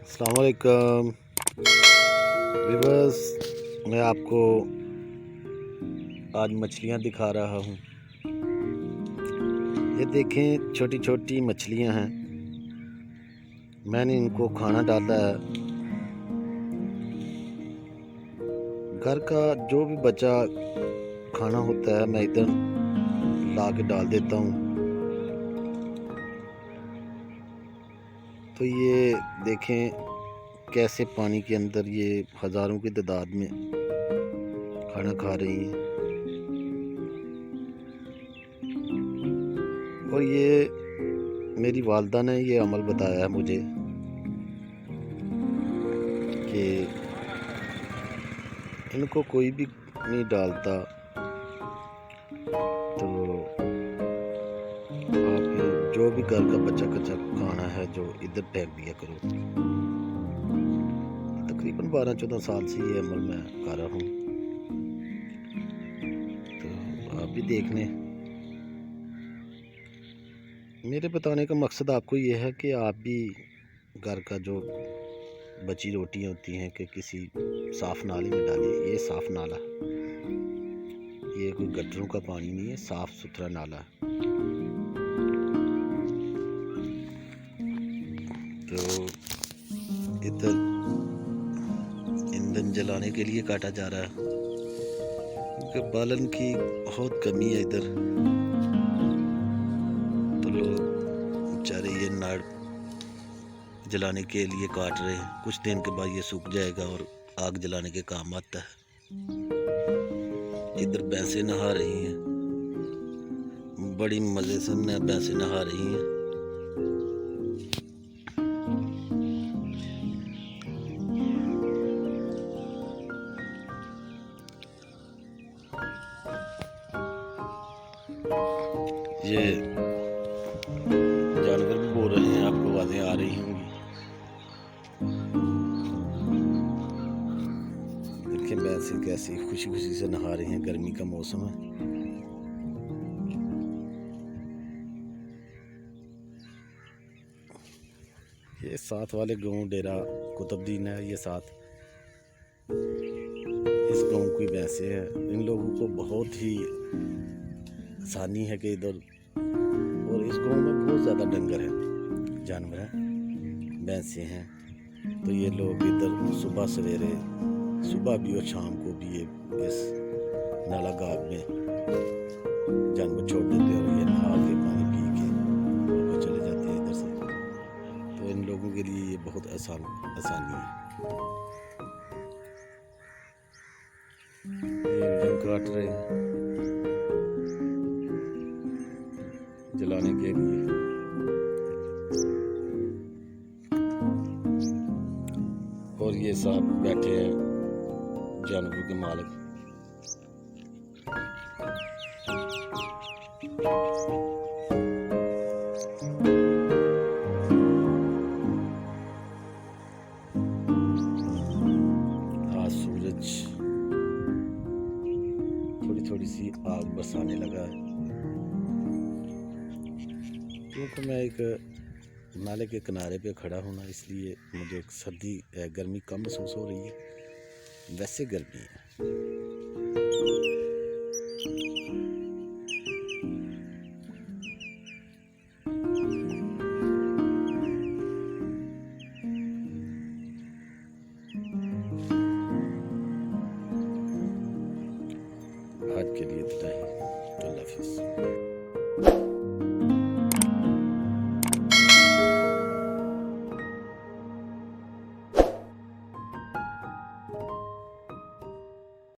अस्सलाम वालेकुम व्यूअर्स। मैं आपको आज मछलियां दिखा रहा हूं। ये देखें, छोटी छोटी मछलियां हैं। मैंने इनको खाना डाला है। घर का जो भी बचा खाना होता है मैं इधर ला के डाल देता हूं। तो ये देखें कैसे पानी के अंदर ये हज़ारों की तादाद में खाना खा रही हैं। और ये मेरी वालदा ने ये अमल बताया है मुझे कि इनको कोई भी नहीं डालता, तो आप जो भी घर का बचा कच्चा खाना है जो इधर फेंक दिया करो। तकरीबन 12-14 साल से ये अमल मैं कर रहा हूँ, तो आप भी देख लें। मेरे बताने का मकसद आपको ये है कि आप भी घर का जो बची रोटियां होती हैं कि किसी साफ नाले में डालिए। ये साफ नाला, ये कोई गटरों का पानी नहीं है, साफ सुथरा नाला। तो इधर ईंधन जलाने के लिए काटा जा रहा है क्योंकि बालन की बहुत कमी है इधर। तो लोग बेचारे ये नाड़ जलाने के लिए काट रहे हैं। कुछ दिन के बाद ये सूख जाएगा और आग जलाने के काम आता है। इधर भैंसें नहा रही हैं, बड़ी मज़े से भैंसें नहा रही हैं। ये जानवर भी बोल रहे हैं, आपको आवाज़ें आ रही होंगी। देखिए भैंसें कैसी खुशी खुशी से नहा रही हैं। गर्मी का मौसम है। ये साथ वाले गांव डेरा कुतुबुद्दीन है, ये साथ इस गांव की भैंसें हैं। इन लोगों को बहुत ही आसानी है कि इधर, और इस गांव में बहुत ज़्यादा डंगर है, जानवर हैं, भैंसें हैं। तो ये लोग इधर सुबह सवेरे, सुबह भी और शाम को भी ये इस नाला गाग में जानवर छोड़ देते हैं और ये नहा के पानी पी के वो चले जाते हैं इधर से। तो इन लोगों के लिए ये बहुत आसानी है। ये इंजन काट रहे हैं जलाने के लिए। और ये साहब बैठे हैं जानवरों के मालिक। आज सूरज थोड़ी थोड़ी सी आग बरसाने लगा है क्योंकि मैं एक नाले के किनारे पे खड़ा हूँ ना, इसलिए मुझे सर्दी गर्मी कम महसूस हो रही है। वैसे गर्मी है। आज के लिए इतना ही।